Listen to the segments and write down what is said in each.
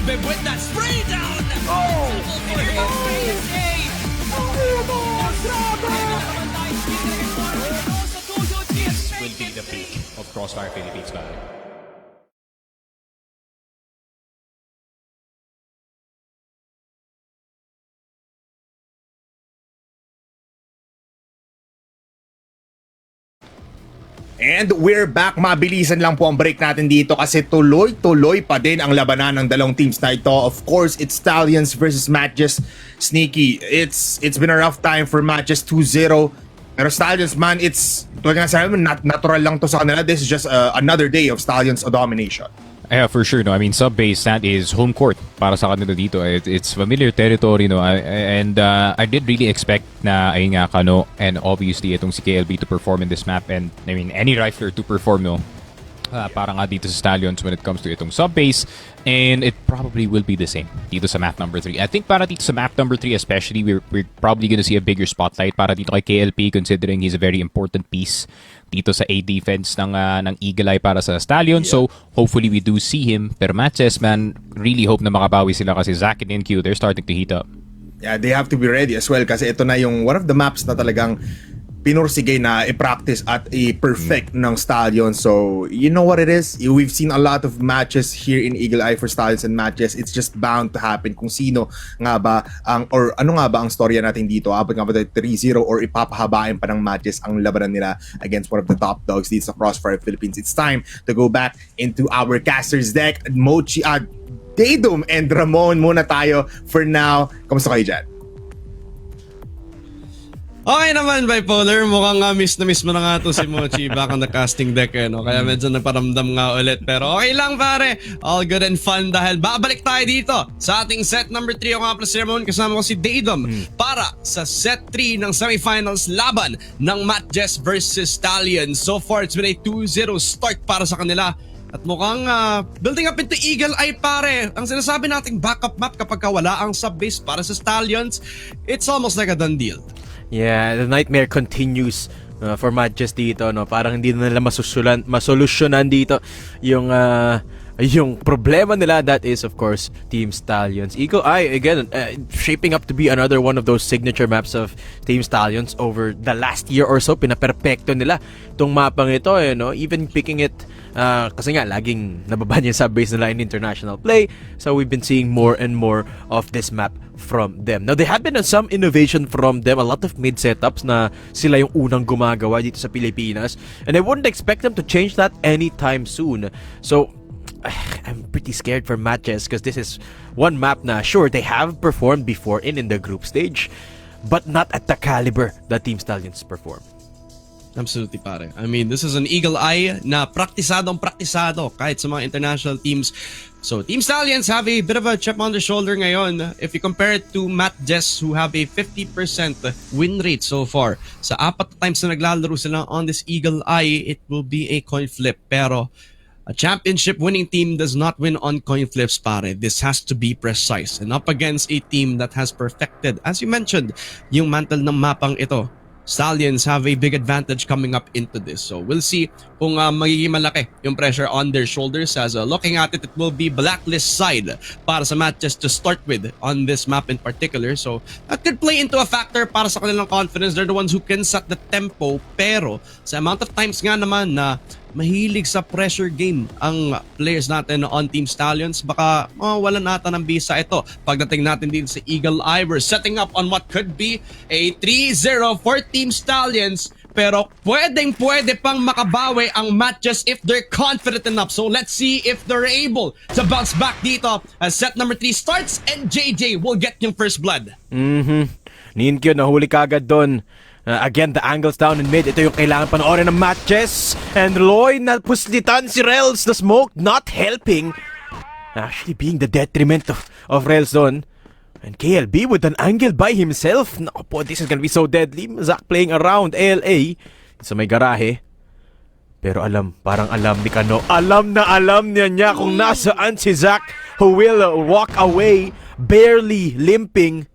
Grabe with that spray down! Oh! This will be the peak of Crossfire Philippines battle. And we're back. Mabilisan lang po ang break natin dito kasi tuloy-tuloy pa din ang labanan ng dalawang teams na ito. Of course, it's Stallions versus MATTJESS. Sneaky, it's been a rough time for MATTJESS 2-0. Pero Stallions, man, tulad nga sabi mo, natural lang to sa kanila. This is just another day of Stallions domination. Yeah, for sure. No, I mean, sub-base, that is home court para sa kanila dito. It's familiar territory, no. I did really expect na ayun nga Kano and obviously itong si KLB to perform in this map, and I mean any rifler to perform, no. Para nga dito sa Stallions when it comes to itong sub-base, and it probably will be the same dito sa map number 3. I think para dito sa map number 3 especially, we're probably gonna see a bigger spotlight para dito kay KLP, considering he's a very important piece dito sa A defense ng Eagle Eye para sa Stallions. Yeah. So hopefully we do see him. Pero MATTJESS, man, really hope na makabawi sila kasi Zack and NQ, they're starting to heat up. Yeah, they have to be ready as well kasi ito na yung one of the maps na talagang pinursige na i-practice at i-perfect ng Stallions. So, you know what it is? We've seen a lot of matches here in Eagle Eye for Stallions and MATTJESS. It's just bound to happen kung sino nga ba or ano nga ba ang storya natin dito. Abot nga ba 3-0 or ipapahabain pa ng MATTJESS ang labanan nila against one of the top dogs dito sa Crossfire Philippines. It's time to go back into our casters deck. Mochi, Daedum and Ramon muna tayo for now. Kamusta kayo dyan? Okay naman, Bipolar. Mukhang miss na miss mo na nga to si Mochi back on the casting deck, no? Kaya medyo nagparamdam nga ulit. Pero okay lang, pare. All good and fun dahil babalik tayo dito sa ating set number 3. Ako nga pala si Ramon, kasama ko si Daedum para sa set 3 ng semifinals laban ng MATTJESS versus Stallions. So far, it's been a 2-0 start para sa kanila. At mukhang building up into Eagle Eye, pare. Ang sinasabi nating backup map kapag wala ang sub-base para sa Stallions, it's almost like a done deal. Yeah, the nightmare continues for MATTJESS dito, no. Parang hindi na nila masolusyonan dito yung problema nila. That is, of course, Team Stallions. Eagle Eye, again, shaping up to be another one of those signature maps of Team Stallions over the last year or so. Pinaperpekto nila tong mapang ito, no? Even picking it kasi nga laging nababan yung sub-base nila in international play, so we've been seeing more and more of this map from them. Now, there have been some innovation from them, a lot of mid setups na sila yung unang gumagawa dito sa Pilipinas, and I wouldn't expect them to change that anytime soon. So I'm pretty scared for MATTJESS because this is one map na sure they have performed before in the group stage, but not at the caliber that Team Stallions perform. Absolutely, pare. I mean, this is an Eagle Eye na praktisadong praktisado kahit sa mga international teams. So, Team Stallions have a bit of a chip on their shoulder ngayon if you compare it to MATTJESS, who have a 50% win rate so far. Sa 4 times na naglalaro sila on this Eagle Eye, it will be a coin flip. Pero a championship winning team does not win on coin flips, pare. This has to be precise. And up against a team that has perfected, as you mentioned, yung mantle ng mapang ito, Stallions have a big advantage coming up into this. So we'll see kung magiging malaki yung pressure on their shoulders, as looking at it, it will be blacklist side para sa MATTJESS to start with on this map in particular. So that could play into a factor para sa kanilang confidence. They're the ones who can set the tempo, pero sa amount of times nga naman na mahilig sa pressure game ang players natin on Team Stallions, baka wala nata ng bisa ito. Pagdating natin din sa Eagle Eye, we're setting up on what could be a 3-0 for Team Stallions, pero pwede pang makabawi ang MATTJESS if they're confident enough. So let's see if they're able to bounce back dito as set number 3 starts, and JJ will get yung first blood. Ninkyo, nahuli kagad doon. Again, the angles down in mid. Ito yung kailangan panoorin ng MATTJESS. And Loy, napuslitan si Rels. The smoke not helping. Actually being the detriment of Rels doon. And KLB with an angle by himself. Naku po, this is gonna be so deadly. Zack playing around LA sa may garahe. Pero parang alam ni Kano. Alam niya kung nasaan si Zack, who will walk away barely limping.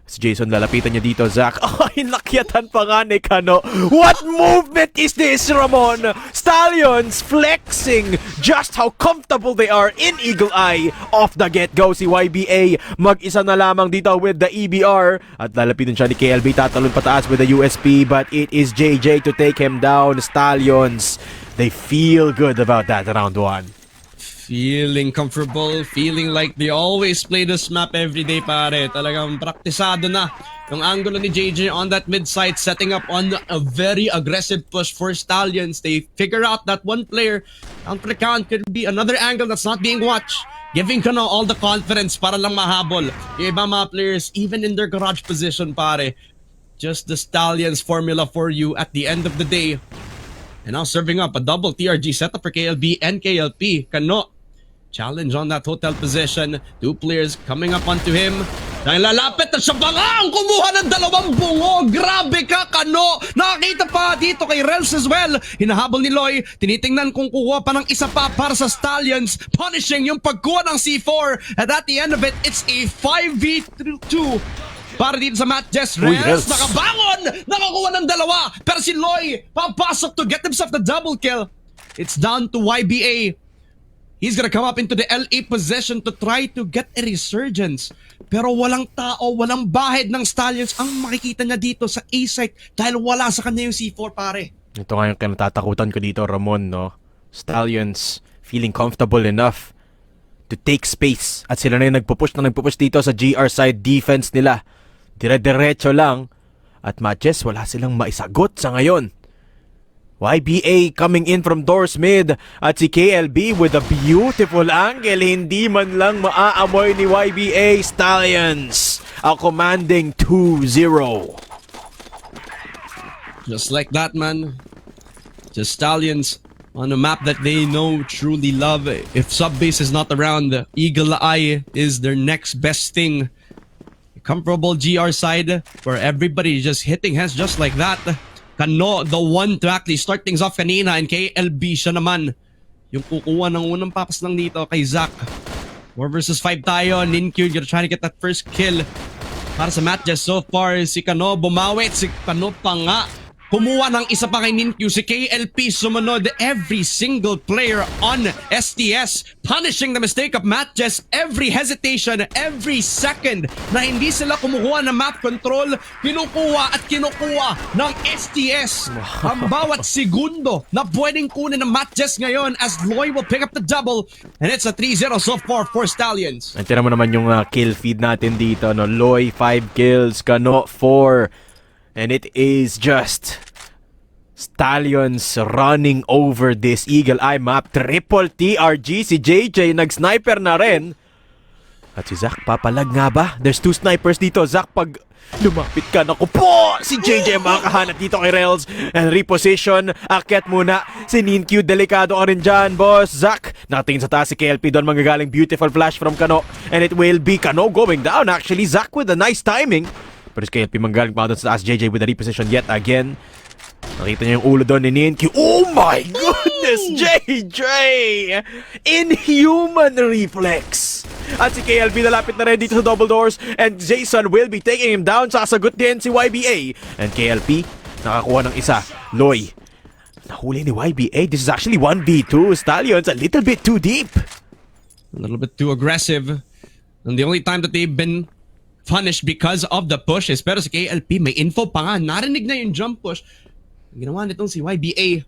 Si Jason lalapitan niya dito, Zach. Ay, nakyatan pa nga ni Kano. What movement is this, Ramon? Stallions flexing just how comfortable they are in Eagle Eye. Off the get-go si YBA. Mag-isa na lamang dito with the EBR. At lalapitan siya ni KLB. Tatalon pataas with the USP. But it is JJ to take him down. Stallions, they feel good about that round 1. Feeling comfortable, feeling like they always play this map every day, pare. Talagang praktisado na yung angulo ni JJ on that mid-side, setting up on a very aggressive push for Stallions. They figure out that one player, counter count could be another angle that's not being watched, giving Kano all the confidence para lang mahabol yung ibang mga players, even in their garage position, pare. Just the Stallions formula for you at the end of the day. And now serving up a double TRG setup for KLB and KLP. Kano, challenge on that hotel position. 2 players coming up onto him. Dahil lalapit na siya ang kumuha ng 2 bungo. Grabe ka, Kano. Nakakita pa dito kay Rels as well. Hinahabol ni Loy. Tinitingnan kung kukuha pa ng isa pa para sa Stallions. Punishing yung pagkuha ng C4. And at the end of it, it's a 5v2. Para dito sa MATTJESS. Rels nakabangon! Nakakuha ng 2. Pero si Loy papasok to get himself the double kill. It's down to YBA. He's gonna come up into the LA position to try to get a resurgence. Pero walang tao, walang bahid ng Stallions ang makikita niya dito sa A-site dahil wala sa kanya yung C4, pare. Ito nga yung kinatatakutan ko dito, Ramon, no? Stallions feeling comfortable enough to take space. At sila na yung nagpupush dito sa GR side defense nila. Dire-diretso lang. At MATTJESS, wala silang maisagot sa ngayon. YBA coming in from doors mid. At si KLB with a beautiful angle. Hindi man lang maaamoy ni YBA. Stallions, a commanding 2-0. Just like that, man. Just Stallions on a map that they know, truly love. If Subbase is not around, Eagle Eye is their next best thing. Comparable GR side where everybody just hitting heads just like that. Kano, the one to actually start things off kanina, and KLB siya naman yung kukuha ng unang papas lang dito kay Zach. 4 versus 5 tayo. Ninkyu, you're trying to get that first kill para sa MATTJESS. So far, si Kano bumawit. Si Kano pa nga kumuha ng isa pa kay Ninkyu. Si KLP sumunod. Every single player on STS punishing the mistake of MATTJESS. Every hesitation, every second na hindi sila kumukuha ng map control, kinukuha at kinukuha ng STS. Ang bawat segundo na pwedeng kunin ng MATTJESS ngayon as Loy will pick up the double, and it's a 3-0 so far for Stallions. Tira mo naman yung kill feed natin dito, no? Loy 5 kills, Kano 4. And it is just Stallions running over this Eagle Eye map. Triple TRG. Si JJ nag-sniper na rin. At si Zach, papalag nga ba? There's 2 snipers dito. Zach, pag lumapit ka, naku po! Si JJ makakahanap dito kay Rels. And reposition. Akyat muna. Si Ninkyu, delikado ka rin dyan, boss. Zach, nakatingin sa taas si KLP. Doon manggagaling beautiful flash from Kano. And it will be Kano going down. Actually, Zach with a nice timing. Pero si KLP manggaling pa doon sa taas. JJ with a reposition yet again. Nakita niya yung ulo doon ni Ninkyu. Oh my goodness, JJ! Inhuman reflex. At si KLB nalapit na rin dito sa double doors. And Jason will be taking him down. Sasagot din si YBA. And KLP nakakuha ng isa. Loy, nahuli ni YBA. This is actually 1v2. Stallions a little bit too deep. A little bit too aggressive. And the only time that they've been punished because of the push is, pero si KLP may info pa nga. Narinig na yung jump push. Ang ginawa nitong si YBA.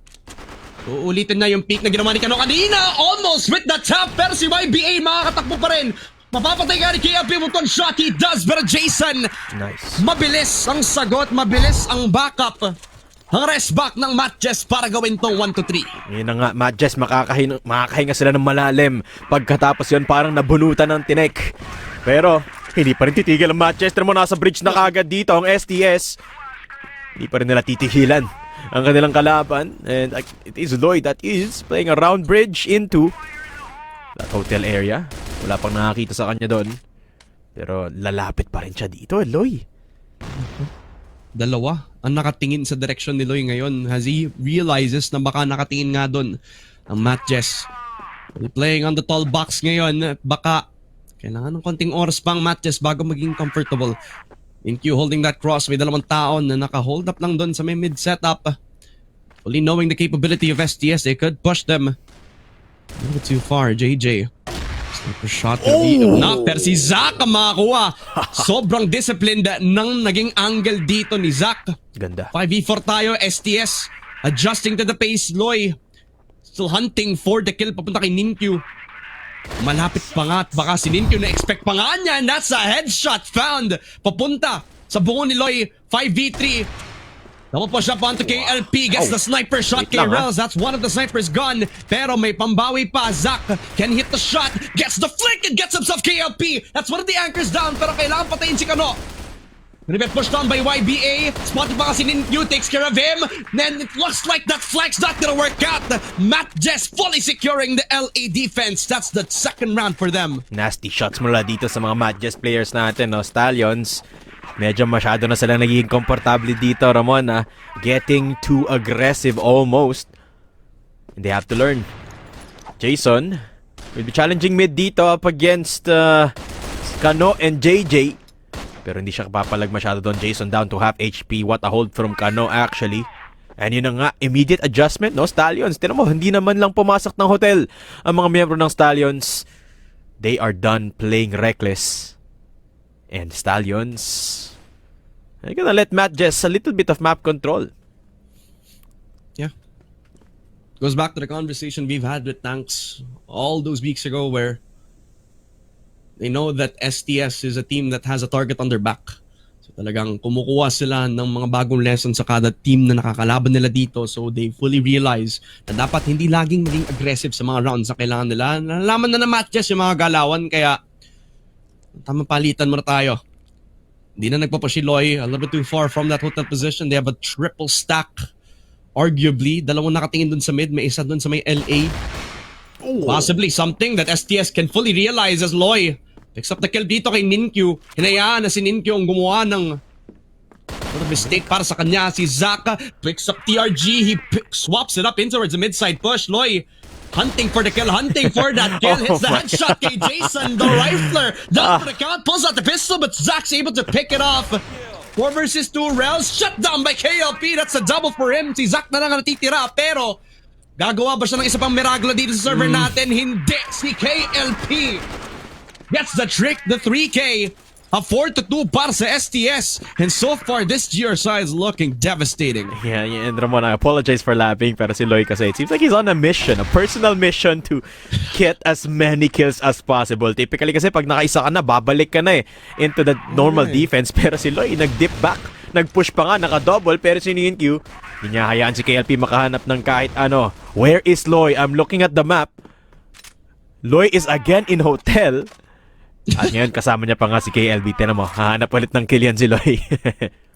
Uulitin na yung peak na ginawa ni Kano kanina. Almost with the tap. Pero si YBA makakatakbo pa rin. Mapapatay ka ni KLP with one shot. He does. Pero Jason, nice. Mabilis ang sagot. Mabilis ang backup. Ang rest back ng MATTJESS para gawin tong 1-3. Yun na nga, MATTJESS makakahinga sila ng malalim. Pagkatapos yun, parang nabunutan ng tinek. Pero hindi pa rin titigil ang MATTJESS. Pero nasa bridge na kagad dito ang STS. Hindi pa rin nila titigilan ang kanilang kalaban. And it is Loy that is playing around bridge into that hotel area. Wala pang nakakita sa kanya doon. Pero lalapit pa rin siya dito, Loy. Dalawa ang nakatingin sa direksyon ni Loy ngayon as he realizes na baka nakatingin nga doon ang MATTJESS. Playing on the tall box ngayon. Baka kailangan ng konting oras pang MATTJESS bago maging comfortable. Ninkyu holding that cross. May dalawang tao na naka-hold up lang doon sa may mid setup. Fully knowing the capability of STS, they could push them a little bit too far. JJ. Sniper shot will be enough. Pero si Zack ang makakuha. Sobrang disciplined ng naging angle dito ni Zack. Ganda. 5v4 tayo. STS adjusting to the pace. Loy still hunting for the kill papunta kay Ninkyu. Malapit pa nga at baka si Ninkyu na-expect pa nga niya, and that's a headshot found papunta sa bungo ni Loy. 5v3. Double push up onto KLP, gets the sniper shot kay Rels. That's one of the snipers gone. Pero may pambawi pa. Zack can hit the shot, gets the flick and gets himself KLP. That's one of the anchors down, pero kailangan patayin si Kano. Gonna get pushed on by YBA. Spotted pa kasi Ninkyu, takes care of him. Then it looks like that flag's not gonna work out. MATTJESS fully securing the LA defense. That's the second round for them. Nasty shots mula dito sa mga MATTJESS players natin, no? Stallions. Medyo masyado na sila nagiging komportable dito, Ramon. Getting too aggressive almost. And they have to learn. Jason will be challenging mid dito up against Kano and JJ. Pero hindi siya kapapalag masyado doon. Jason down to half HP. What a hold from Kano actually. And yun na nga, immediate adjustment, no? Stallions, tinan mo, hindi naman lang pumasok ng hotel ang mga miyembro ng Stallions. They are done playing reckless. And Stallions, they're gonna let MATTJESS a little bit of map control. Yeah. Goes back to the conversation we've had with Tanks all those weeks ago where they know that STS is a team that has a target on their back. So talagang kumukuha sila ng mga bagong lessons sa kada team na nakakalaban nila dito. So they fully realize na dapat hindi laging maging aggressive sa mga rounds na kailangan nila. Nalalaman na MATTJESS yung mga galawan, kaya tamang palitan muna tayo. Hindi na nagpapush si Loy. A little bit too far from that hotel position. They have a triple stack. Arguably, dalawang nakatingin dun sa mid. May isa dun sa may LA. Possibly something that STS can fully realize as Loy picks up the kill dito kay Ninkyu. Hinayaan na si Ninkyu ang gumawa ng mistake para sa kanya. Si Zack picks up TRG. He swaps it up in towards the mid-side push. Loy hunting for the kill, hunting for that kill. Hits the headshot kay Jason, the rifler. Down for the count, pulls out the pistol, but Zack's able to pick it off. 4 versus 2 Rels, shut down by KLP. That's a double for him. Si Zack na lang ang natitira, pero gagawa ba siya ng isa pang miraglo dito sa server natin? Hindi. Si KLP gets the trick, the 3K. A 4-2 para sa STS. And so far, this GRSI is looking devastating. Yeah, and Ramon, I apologize for laughing, pero si Loy kasi, it seems like he's on a mission, a personal mission to get as many kills as possible. Typically kasi pag nakaisa ka na, babalik ka na into the normal defense. Pero si Loy, nag-dip back, nag-push pa nga, naka-double, pero si Ninkyu, hindi niya hayaan si KLP makahanap ng kahit ano. Where is Loy? I'm looking at the map. Loy is again in hotel. At ngayon, kasama niya pa nga si KLB. Tinan mo, hahanap ulit ng kill yan si Loy.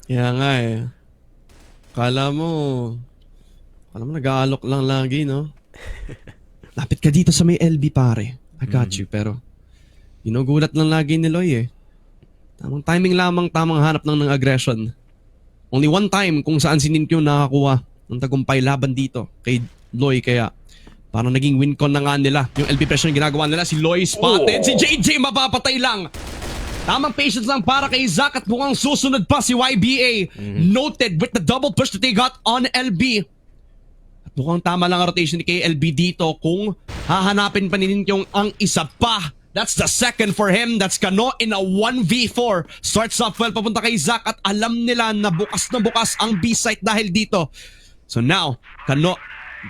Kaya nga Kala mo nag-aalok lang lagi, no? Lapit ka dito sa may LB, pare. I got you, pero ginugulat lang lagi ni Loy Tamang timing lamang, tamang hanap ng aggression. Only one time kung saan si Ninkyu nakakuha ng tagumpay laban dito kay Loy, kaya parang naging win con na nga nila. Yung LB pressure yung ginagawa nila. Si Loy spotted. Si JJ mapapatay lang. Tamang patience lang para kay Zack at mukhang susunod pa si YBA. Noted with the double push that they got on LB. At mukhang tama lang ang rotation ni KLB dito kung hahanapin pa ni Ninkyu ang isa pa. That's the second for him. That's Kano in a 1v4. Starts off well papunta kay Zack at alam nila na bukas ang B-site dahil dito. So now, Kano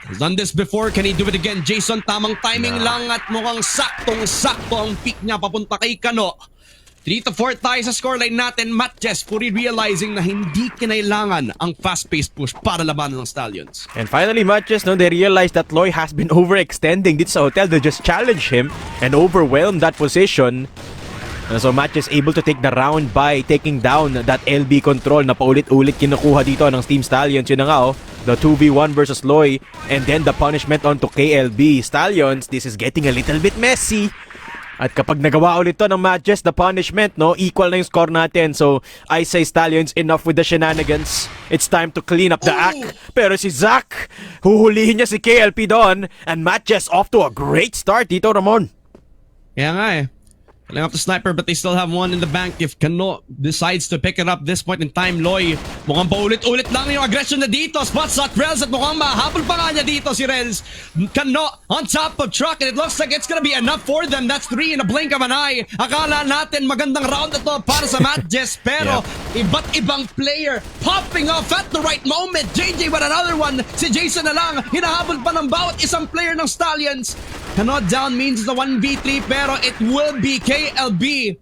has done this before. Can he do it again? Jason, tamang timing lang at mukhang saktong-sakto ang pick niya papunta kay Kano. 3-4 tayo sa scoreline natin. MATTJESS fully realizing na hindi kinailangan ang fast-paced push para labanan ng Stallions. And finally, MATTJESS, they realized that Loy has been overextending dito sa hotel. They just challenge him and overwhelm that position. So MATTJESS able to take the round by taking down that LB control na paulit-ulit kinukuha dito ng Team Stallions. Yun na nga the 2v1 versus Loy, and then the punishment onto KLB. Stallions, this is getting a little bit messy. At kapag nagawa ulit to ng MATTJESS, the punishment, equal na yung score natin. So, I say Stallions, enough with the shenanigans. It's time to clean up the act. Pero si Zack, huhulihin niya si KLP doon. And MATTJESS off to a great start dito, Ramon. Kaya nga Killing off the sniper, but they still have one in the bank if Kano decides to pick it up this point in time. Loy, mukhang paulit-ulit lang yung aggression na dito. Spots at Rels at mukhang mahabol pa nga niya dito si Rels. Kano on top of truck and it looks like it's gonna be enough for them. That's 3 in a blink of an eye. Akala natin magandang round na to para sa MATTJESS pero iba't ibang player popping off at the right moment. JJ with another one. Si Jason na lang. Hinahabol pa ng bawat isang player ng Stallions. Kano down means the 1v3 pero it will be KLB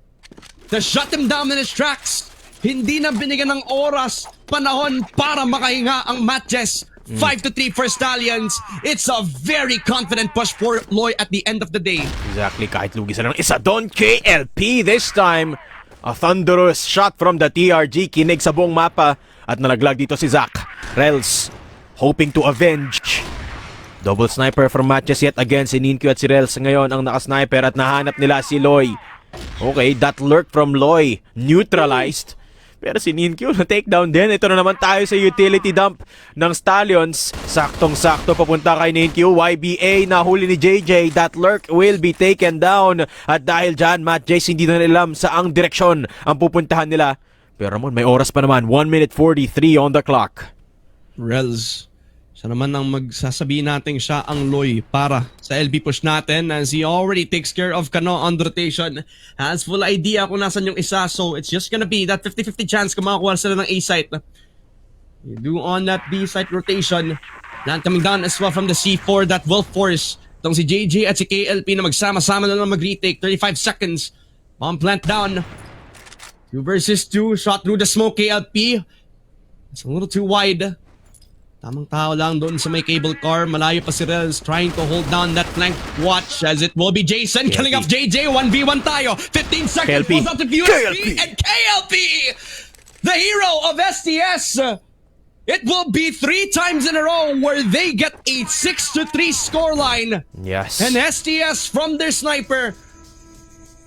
to shut him down in his tracks. Hindi na binigyan ng oras, panahon para makahinga ang MATTJESS. 5-3 for Stallions. It's a very confident push for Loy at the end of the day. Exactly, kahit lugi sa lang isa doon, KLP this time. A thunderous shot from the TRG, kinig sa buong mapa at nalaglag dito si Zach. Rels hoping to avenge. Double sniper from MATTJESS yet again. Si Ninkyu at si Rels ngayon ang nakasniper at nahanap nila si Loy. Okay, that lurk from Loy neutralized. Pero si Ninkyu na takedown din. Ito na naman tayo sa utility dump ng Stallions. Saktong-sakto papunta kay Ninkyu. YBA nahuli ni JJ. That lurk will be taken down. At dahil dyan, MATTJESS hindi na nilam saang direksyon ang pupuntahan nila. Pero Ramon, may oras pa naman. 1 minute 43 on the clock. Rels, siya naman ang magsasabihin natin siya ang Loy para sa LB push natin as he already takes care of Kano on rotation. Has full idea kung nasan yung isa, so it's just gonna be that 50-50 chance kung makakuha sila ng A site. You do on that B site rotation. Land coming down as well from the C4 that will force itong si JJ at si KLP na magsama-sama na lang mag-retake. 35 seconds. Bomb plant down. 2 versus 2. Shot through the smoke KLP. It's a little too wide. Tamang tao lang doon sa may cable car. Malayo pa si Rels trying to hold down that flank. Watch as it will be Jason killing off JJ. 1v1 tayo. 15 seconds. KLP. Pulls out the USP and KLP, the hero of STS. It will be 3 times in a row where they get a 6-3 scoreline. Yes. And STS from their sniper,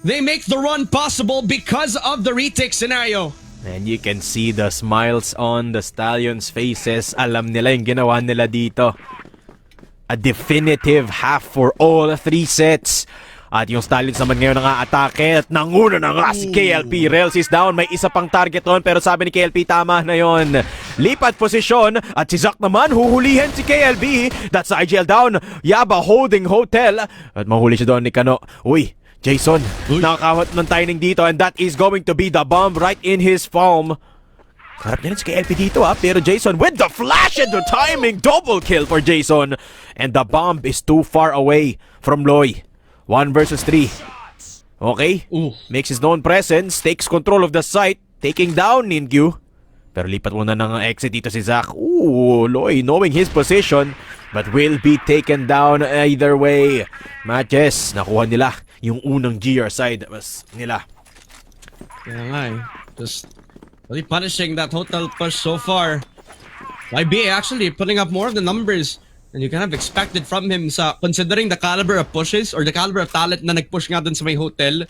they make the run possible because of the retake scenario. And you can see the smiles on the Stallions' faces. Alam nila yung ginawa nila dito. A definitive half for all 3 sets. At yung Stallions naman ngayon nga-atake at nanguna na nga si KLP. Rels is down, may isa pang target on pero sabi ni KLP tama na yon. Lipat posisyon at si Zach naman huhulihin si KLB. That's IGL down. Yaba holding hotel. At mahuli siya doon ni Kano. Uy, Jason, nakakawat ng timing dito and that is going to be the bomb right in his palm. Karap niya rin si KLP dito pero Jason with the flash and the timing, double kill for Jason. And the bomb is too far away from Loy. 1 versus 3. Okay, makes his known presence, takes control of the site, taking down Ninkyu. Pero lipat muna ng exit dito si Zach. Loy knowing his position but will be taken down either way. MATTJESS, nakuha nila yung unang GR side nila. Kaya nga just really punishing that hotel push so far. YBA actually putting up more of the numbers than you kind of expected from him sa considering the caliber of pushes or the caliber of talent na nag-push nga dun sa may hotel.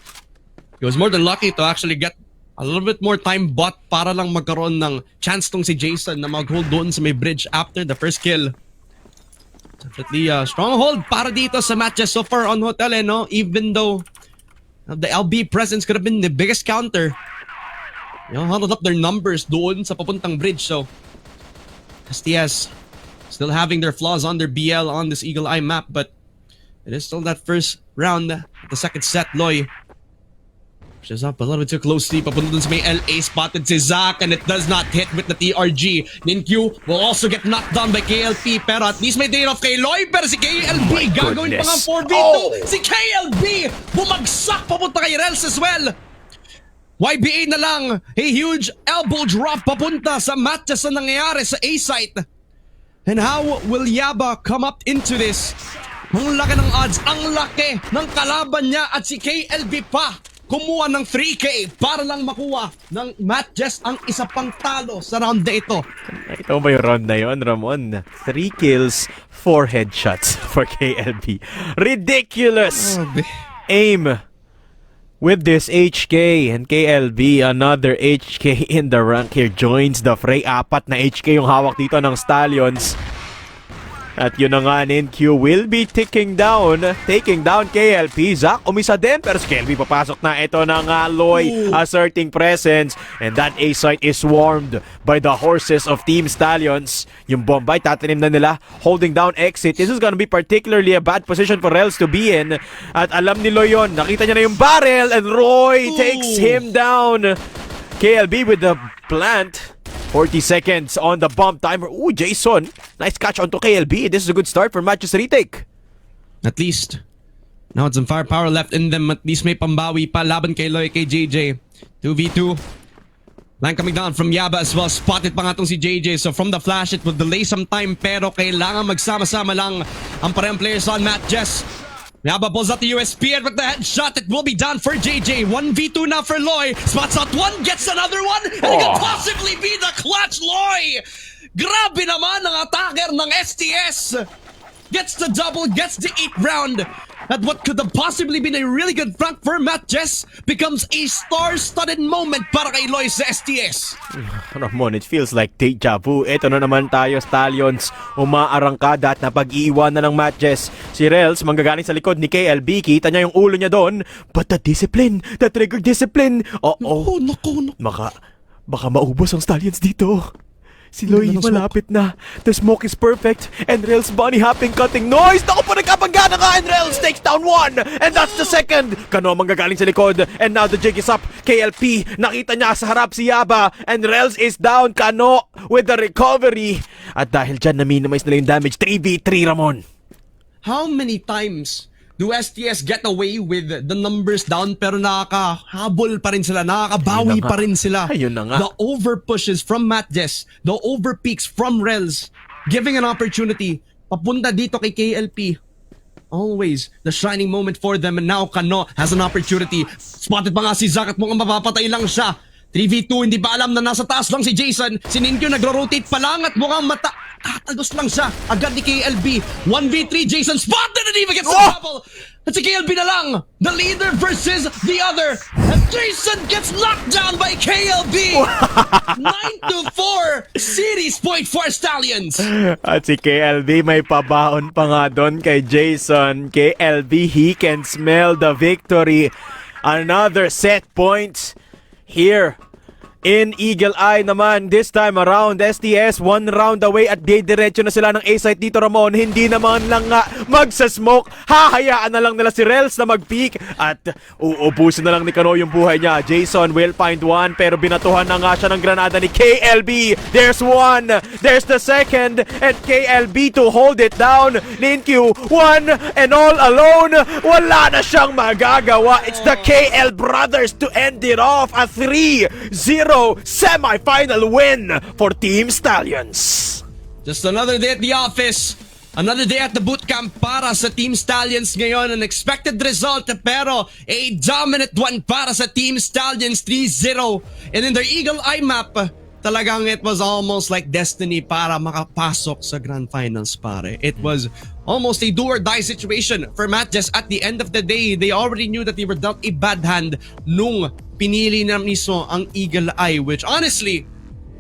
He was more than lucky to actually get a little bit more time bot para lang magkaroon ng chance tong si Jason na mag-hold doon sa may bridge after the first kill. Definitely a stronghold para dito sa MATTJESS so far on hotel no? Even though the LB presence could have been the biggest counter. You know, huddled up their numbers doon sa papuntang bridge. So STS still having their flaws on their BL on this Eagle Eye map, but it is still that first round, the second set. Loy pushes up a little bit too closely. Papunta dun sa may LA, spotted si Zach and it does not hit with the TRG. Ninkyu will also get knocked down by KLP pero at least may day off kay Loy. Pero si KLB gagawin pa nga 4v2. Si KLB bumagsak papunta kay Rels as well. YBA na lang, a huge elbow drop papunta sa MATTJESS na nangyayari sa A site. And how will Yaba come up into this? Ang laki ng odds, ang laki ng kalaban niya at si KLB pa kumuha ng 3K para lang makuha ng MATTJESS ang isa pang talo sa round na ito. Ito ba yung round na yun, Ramon? 3 kills, 4 headshots for KLB. Ridiculous aim with this HK and KLB. Another HK in the rank here joins the fray. 4 na HK yung hawak dito ng Stallions. At yun na nga, NQ will be taking down KLP. Zach, umisa din, pero si KLP papasok na. Ito na nga, Loy, asserting presence. And that A site is swarmed by the horses of Team Stallions. Yung Bombay, tatanim na nila, holding down exit. This is gonna be particularly a bad position for Rels to be in. At alam ni Loy yun, nakita niya na yung barrel, and Roy takes him down. KLB with the plant. 40 seconds on the bomb timer. Ooh, Jason. Nice catch onto KLB. This is a good start for MATTJESS retake. At least, now it's some firepower left in them. At least may pambawi pa laban kay Loy, kay JJ. 2v2. Line coming down from Yaba as well. Spotted pa nga tong si JJ. So from the flash, it will delay some time. Pero kailangan magsama-sama lang ang parehong players on MATTJESS. Yaba pulls out the USP, and with the headshot, it will be down for JJ. 1v2 now for Loy. Spots out one, gets another one, and it could possibly be the clutch, Loy! Grabe naman ang attacker ng STS! Gets the double, gets the 8th round. At what could have possibly been a really good front for MATTJESS becomes a star-studded moment para kay Loy sa STS. Ramon, it feels like deja vu. Ito na naman tayo, Stallions. Umaarangkada at napag-iiwan na ng MATTJESS. Si Rels, manggagaling sa likod ni KLB. Kita niya yung ulo niya doon. But the discipline, the trigger discipline. Naku. Baka maubos ang Stallions dito. Si Loy malapit na. The smoke is perfect. And Rels bunny hopping, cutting noise. Naku po, nagkapanggana ka. And Rels takes down one. And that's the second. Kano manggagaling sa likod. And now the jig is up. KLP, nakita niya sa harap si Yaba. And Rels is down. Kano with the recovery. At dahil dyan, na-minimize nila yung damage. 3v3, Ramon. How many times do STS get away with the numbers down pero nakakahabol pa rin sila, nakakabawi pa rin sila? Ayun na nga. The overpushes from MATTJESS, the overpeaks from Rels, giving an opportunity papunta dito kay KLP. Always the shining moment for them, and now Kano has an opportunity. Spotted pa nga si Zach at mukhang mapapatay lang siya. 3v2, hindi ba alam na nasa taas lang si Jason? Si Ninkyo nagro-rotate pa lang at mukhang tatagos lang siya. Agad ni KLB. 1v3, Jason spotted and even gets the double. At si KLB na lang. The leader versus the other. And Jason gets knocked down by KLB. 9-4. Series point for Stallions. At si KLB may pabaon pa nga doon kay Jason. KLB, he can smell the victory. Another set points here in Eagle Eye naman. This time around, STS 1 round away at diretso na sila ng A-site dito, Ramon. Hindi naman lang nga magsasmoke. Hahayaan na lang nila si Rels na mag-peak at uubusin na lang ni Kano yung buhay niya. Jason will find one pero binatuhan na nga siya ng granada ni KLB. There's one, there's the second, and KLB to hold it down. Ninkyu, one and all alone. Wala na siyang magagawa. It's the KL brothers to end it off. A 3-0 semi-final win for Team Stallions. Just another day at the office, another day at the bootcamp para sa Team Stallions ngayon. An expected result pero a dominant one para sa Team Stallions, 3-0. And in their Eagle Eye map, talagang it was almost like destiny para makapasok sa Grand Finals, pare. It was almost a do or die situation for MATTJESS. At the end of the day, they already knew that they were dealt a bad hand nung pinili na mismo ang Eagle Eye, which honestly,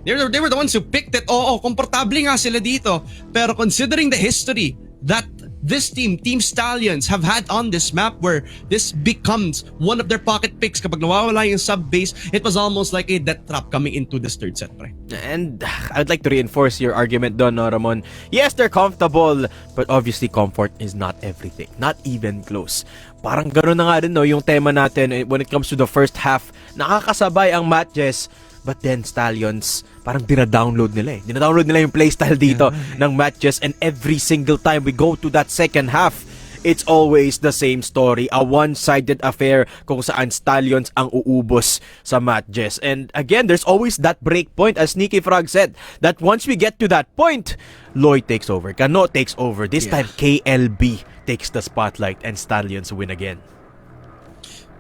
they were the ones who picked it. Oo, komportable nga sila dito. Pero considering the history that this team, Team Stallions, have had on this map where this becomes one of their pocket picks kapag nawawala yung sub-base, it was almost like a death trap coming into this third set, pre. And I'd like to reinforce your argument doon, no, Ramon. Yes, they're comfortable, but obviously comfort is not everything. Not even close. Parang gano'n na nga rin, no, yung tema natin when it comes to the first half. Nakakasabay ang MATTJESS, but then Stallions, parang dina-download nila eh. Dina-download nila yung playstyle dito ng MATTJESS, and every single time we go to that second half, it's always the same story. A one-sided affair kung saan Stallions ang uubos sa MATTJESS. And again, there's always that break point, as Sneaky Frog said, that once we get to that point, Loy takes over. Kano takes over. This time, KLB takes the spotlight and Stallions win again.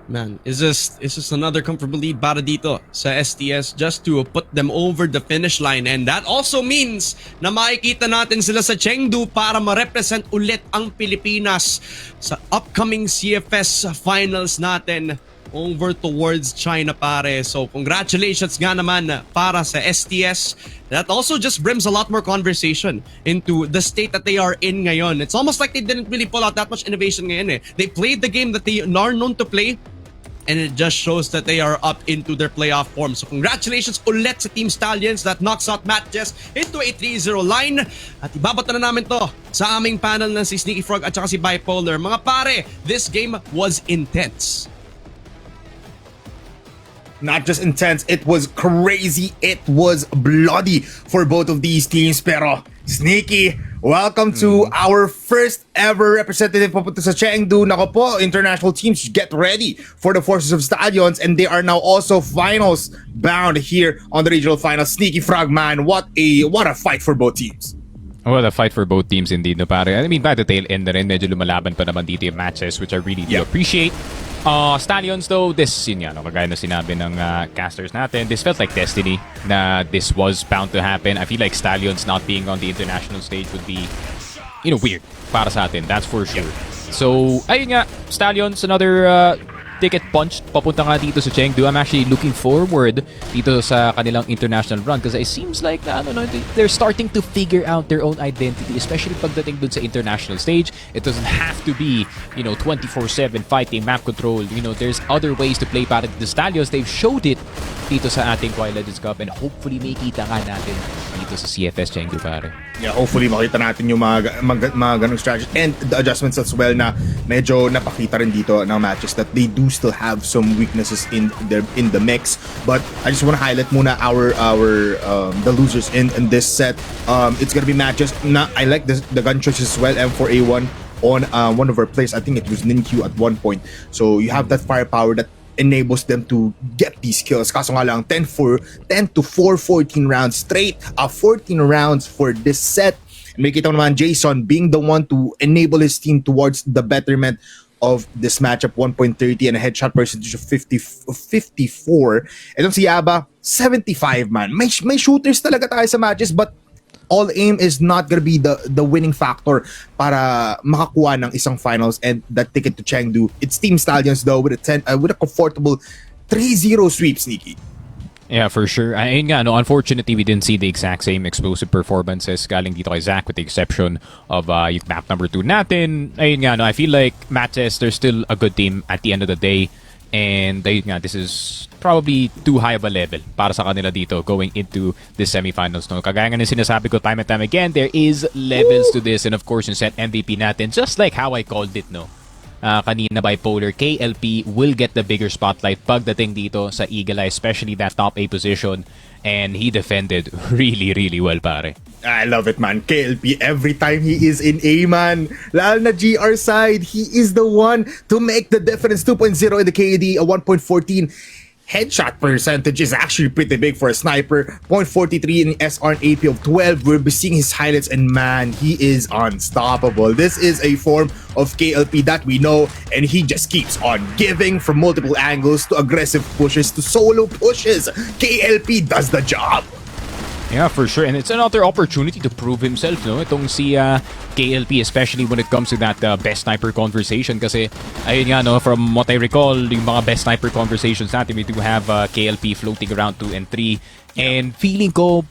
Man, is this another comfortable lead para dito sa STS just to put them over the finish line. And that also means na makikita natin sila sa Chengdu para ma-represent ulit ang Pilipinas sa upcoming CFS finals natin. over towards China, pare. So congratulations nga naman para sa STS. That also just brims a lot more conversation into the state that they are in ngayon. It's almost like they didn't really pull out that much innovation ngayon eh. They played the game that they are known to play, and it just shows that they are up into their playoff form. So congratulations ulit sa Team Stallions that knocks out MATTJESS into a 3-0 line. At ibabato na namin to sa aming panel ng si Sneaky Frog at saka si Bipolar. Mga pare, this game was intense. Not just intense, it was crazy, it was bloody for both of these teams. Pero Sneaky, welcome to our first ever representative papunta sa Chengdu. Nako po, international teams, get ready for the forces of Stallions, and they are now also finals bound here on the regional finals. Sneaky Frog, man, what a fight for both teams. Well, a fight for both teams indeed, no pare. I mean, by the tail end na rin, medyo lumalaban pa naman dito yung matches, which I really do appreciate. Stallions though, this, yun nga, no, kagaya na sinabi ng casters natin, this felt like destiny na this was bound to happen. I feel like Stallions not being on the international stage would be, you know, weird para sa atin, that's for sure. So, ayun nga, Stallions, another ticket punch papunta nga dito sa Chengdu. I'm actually looking forward dito sa kanilang international run because it seems like na, they're starting to figure out their own identity, especially pagdating dun sa international stage. It doesn't have to be, 24/7 fighting, map control. There's other ways to play para the Stallions. They've showed it dito sa ating Quiet Legends Cup, and hopefully may kita nga natin dito sa CFS Chengdu, pare. Yeah, hopefully makita natin yung mga ganong strategies and the adjustments as well na medyo napakita rin dito ng matches that they do still have some weaknesses in the mix. But I just want to highlight muna the losers in this set. It's gonna be matches na I like the gun choices as well. M4A1 on one of our plays, I think it was Ninkyu at one point. So you have that firepower that enables them to get these kills. Kaso nga lang, 10 to 4, 14 rounds straight. 14 rounds for this set. And may kita mo naman Jason being the one to enable his team towards the betterment of this matchup. 1.30 and a headshot percentage of 54. Itong si Yaba, 75, man. May shooters talaga tayo sa matches, but all aim is not gonna be the winning factor para makakuha ng isang finals and that ticket to Chengdu. It's Team Stallions though with a comfortable 3-0 sweep, Sneaky. Yeah, for sure. Ayun nga, unfortunately, we didn't see the exact same explosive performances galing dito kay Zach, with the exception of yung map number 2 natin. Ayun nga, I feel like MATTJESS, they're still a good team at the end of the day. And ayun nga, this is probably too high of a level para sa kanila dito going into the semifinals. No? Kagaya nga ng sinasabi ko time and time again, there is levels to this. And of course, yung set MVP natin, just like how I called it, no? Kanina Bipolar, KLP will get the bigger spotlight pagdating dito sa Eagle Eye, especially that top A position. And he defended really, really well, pare. I love it, man. KLP, every time he is in A, man, lalo na GR side, he is the one to make the difference. 2.0 in the KD, a 1.14 headshot percentage is actually pretty big for a sniper. 0.43 in SR and AP of 12. We'll be seeing his highlights, and man, he is unstoppable. This is a form of KLP that we know, and he just keeps on giving from multiple angles to aggressive pushes to solo pushes. KLP does the job. Yeah, for sure. And it's another opportunity to prove himself, no? Itong si KLP, especially when it comes to that best sniper conversation. Kasi, ayun nga, no, from what I recall, yung mga best sniper conversations natin, we do have KLP floating around 2 and 3. And feeling ko,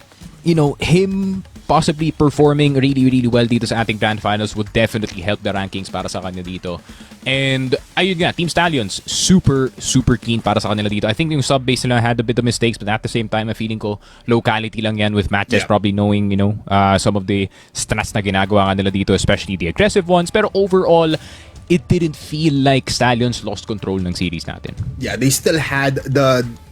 him possibly performing really, really well dito sa ating Grand Finals would definitely help the rankings para sa kanya dito. And ayun nga, Team Stallions, super, super keen para sa kanila dito. I think yung sub-base nila had a bit of mistakes, but at the same time, feeling ko locality lang yan with MATTJESS probably knowing, some of the strats na ginagawa nila dito, especially the aggressive ones. Pero overall, it didn't feel like Stallions lost control ng series natin. Yeah, they still had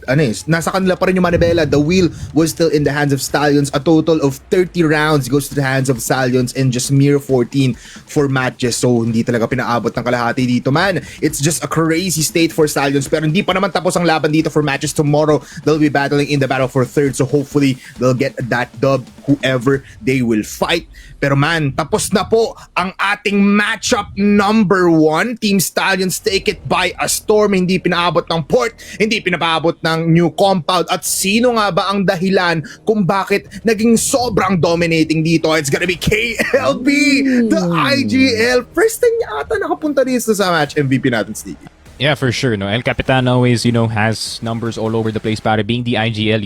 nasa kanila pa rin yung manibela. The wheel was still in the hands of Stallions. A total of 30 rounds goes to the hands of Stallions and just mere 14 for MATTJESS. So, hindi talaga pinaabot ng kalahati dito, man. It's just a crazy state for Stallions. Pero hindi pa naman tapos ang laban dito for MATTJESS. Tomorrow, they'll be battling in the battle for third. So, hopefully, they'll get that dub, whoever they will fight. Pero man, tapos na po ang ating matchup number 1. Team Stallions take it by a storm. Hindi pinaabot ng port, hindi pinaabot ng new compound. At sino nga ba ang dahilan kung bakit naging sobrang dominating dito? It's gonna be KLB, the IGL. First time niya ata nakapunta dito sa match MVP natin, Stevie. Yeah, for sure. No, El Capitan always, has numbers all over the place. Pare, being the IGL,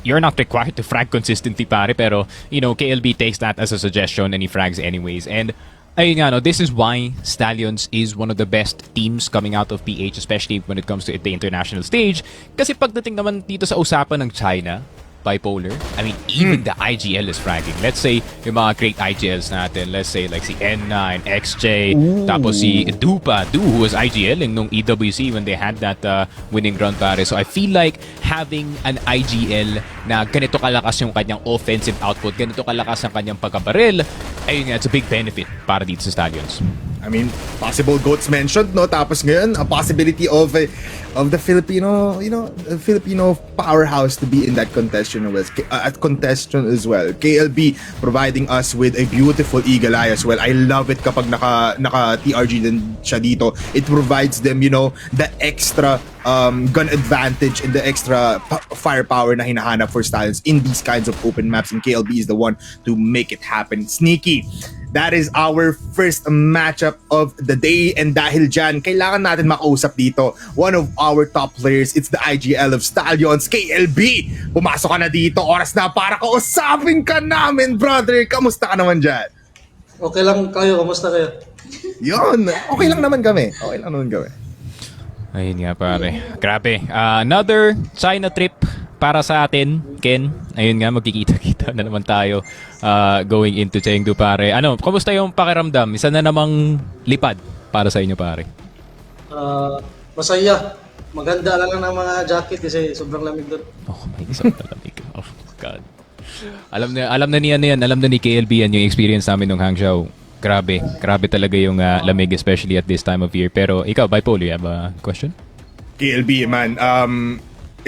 you're not required to frag consistently, pare. Pero KLB takes that as a suggestion and he frags anyways. And ayun nga, no, this is why Stallions is one of the best teams coming out of PH, especially when it comes to the international stage. Kasi pagdating naman dito sa usapan ng China, bipolar, I mean, even the IGL is fragging. Let's say, yung mga great IGLs natin, let's say like si N9, XJ, tapos si Du, who was IGLing nung EWC when they had that winning run, pare. So I feel like having an IGL na ganito kalakas yung kanyang offensive output, ganito kalakas ang kanyang pagkabaril, ayun nga, it's a big benefit para dito sa Stallions. I mean, possible GOATs mentioned, no? Tapos ngayon, a possibility of the Filipino, Filipino powerhouse to be in that contention as well. KLB providing us with a beautiful eagle eye as well. I love it kapag naka TRG din siya dito. It provides them, the extra gun advantage and the extra firepower na hinahanap for Stallions in these kinds of open maps, and KLB is the one to make it happen. Sneaky. That is our first matchup of the day, and dahil dyan, kailangan natin makausap dito one of our top players. It's the IGL of Stallions, KLB. Pumasok ka na dito, oras na para kausapin ka namin, brother. Kamusta ka naman dyan? Okay lang kayo, kamusta kayo? Yun, okay lang naman kami. Ayun nga, pare. Grabe. Another China trip para sa atin, Ken. Ayun nga, magkikita-kita na naman tayo going into Chengdu, pare. Kamusta yung pakiramdam? Isa na namang lipad para sa inyo, pare. Masaya. Maganda lang ng mga jacket kasi sobrang lamig doon. Oh my God. Oh God. Alam na niya yan. Alam na ni KLB yan yung experience namin nung Hangzhou. Grabe talaga yung lamig, especially at this time of year. Pero ikaw, Bipolar, you have a question? KLB, man.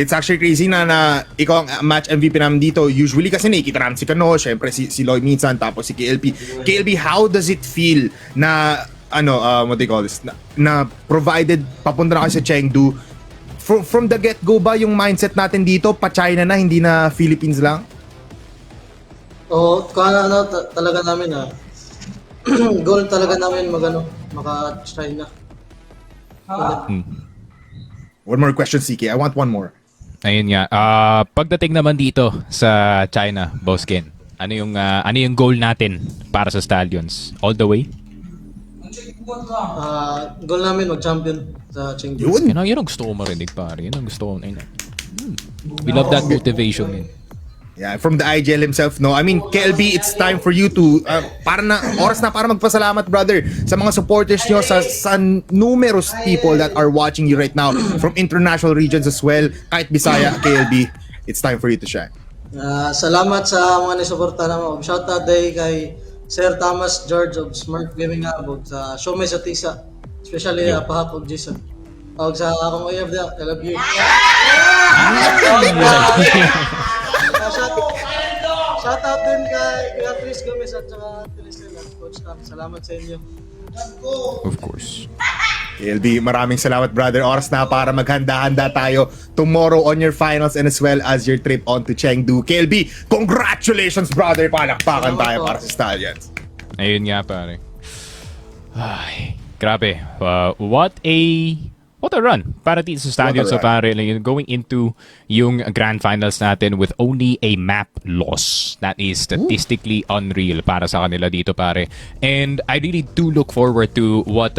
It's actually crazy na ikaw ang match MVP namin dito. Usually kasi nakikita namin si Kano, syempre si Loy minsan, tapos si KLB. KLB, how does it feel na, what do you call this? Na provided papunta na kasi sa Chengdu, from the get-go ba yung mindset natin dito, pa-China na, hindi na Philippines lang? Talaga namin goal talaga namin maka-China. One more question, CK. I want one more. Ayun nga. Pagdating naman dito sa China, Boss Ken, ano yung goal natin para sa Stallions? All the way? Goal namin mag-champion sa Chengdu. Yun. Yun ang gusto ko marinig, pare. Yun ang gusto ko. We love that motivation, man. Yeah, from the IGL himself, no? I mean, KLB, it's time for you to, oras na para magpasalamat, brother, sa mga supporters nyo, sa numerous people that are watching you right now, from international regions as well, kahit Bisaya, KLB, it's time for you to shine. Salamat sa mga nisuporta naman. Shoutout day kay Sir Thomas George of Smart Gaming Abot sa Show Me sa Tisa, especially pahapog Jason. Og sa akong OFD, I love you. Shoutout din kay Chris Gomez at saka Telecel at Coach Tam. Salamat sa inyo. Of course. KLB, maraming salamat, brother. Oras na para maghanda-handa tayo tomorrow on your finals and as well as your trip on to Chengdu. KLB, congratulations, brother. Palakpakan tayo para sa Stallions. Ayun nga, pare. Ay, grabe. What a run para dito sa Stallions. So pare, going into yung grand finals natin with only a map loss. That is statistically unreal para sa kanila dito, pare. And I really do look forward to what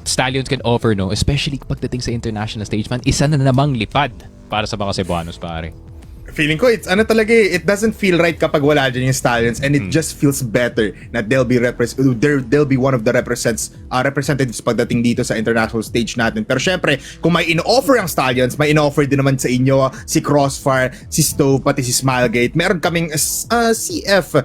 Stallions can offer, no? Especially pagdating sa international stage, man. Isa na namang lipad para sa mga Cebuanos, pare. Feeling ko, it doesn't feel right kapag wala dyan yung Stallions, and it just feels better na they'll be one of the representatives pagdating dito sa international stage natin. Pero syempre, kung may in-offer ang Stallions, may in-offer din naman sa inyo si Crossfire, si Stove, pati si Smilegate. Meron kaming CF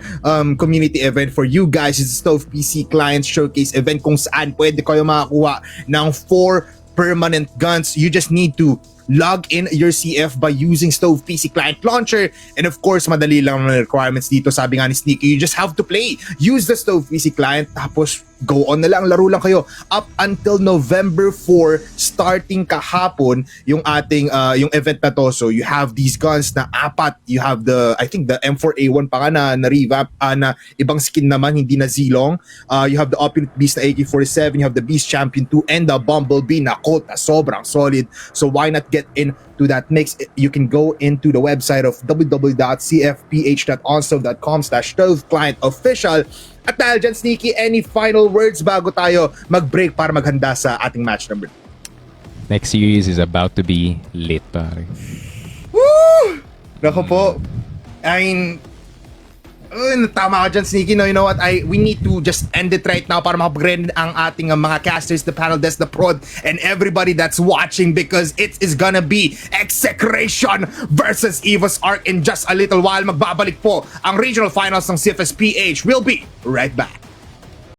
community event for you guys. It's a Stove PC Clients Showcase event kung saan pwede kayo makakuha ng 4 permanent guns. You just need to log in your CF by using Stove PC Client Launcher. And of course, madali lang ang requirements dito. Sabi nga ni Sneaky, you just have to play. Use the Stove PC Client, tapos go on na lang, laro lang kayo up until November 4 starting kahapon yung ating yung event na to. So you have these guns na apat, you have the I think the M4A1 pa nga na revamp na ibang skin naman, hindi na Zilong. You have the Opulent Beast na AK-47, you have the Beast Champion 2 and the Bumblebee na coat na sobrang solid. So why not get into that mix? You can go into the website of www.cfph.onstove.com/clientofficial. At dahil dyan, Sneaky, any final words bago tayo mag-break para maghanda sa ating match number 2? Next series is about to be lit, pare. Woo! Nako po. I mean, tama ka dyan, Sneaky. No, you know what? We need to just end it right now para makapag-rend ang ating mga casters, the panel desk, the prod, and everybody that's watching because it is gonna be Execration versus EVOS Arc in just a little while. Magbabalik po ang regional finals ng CFSPH. We'll be right back.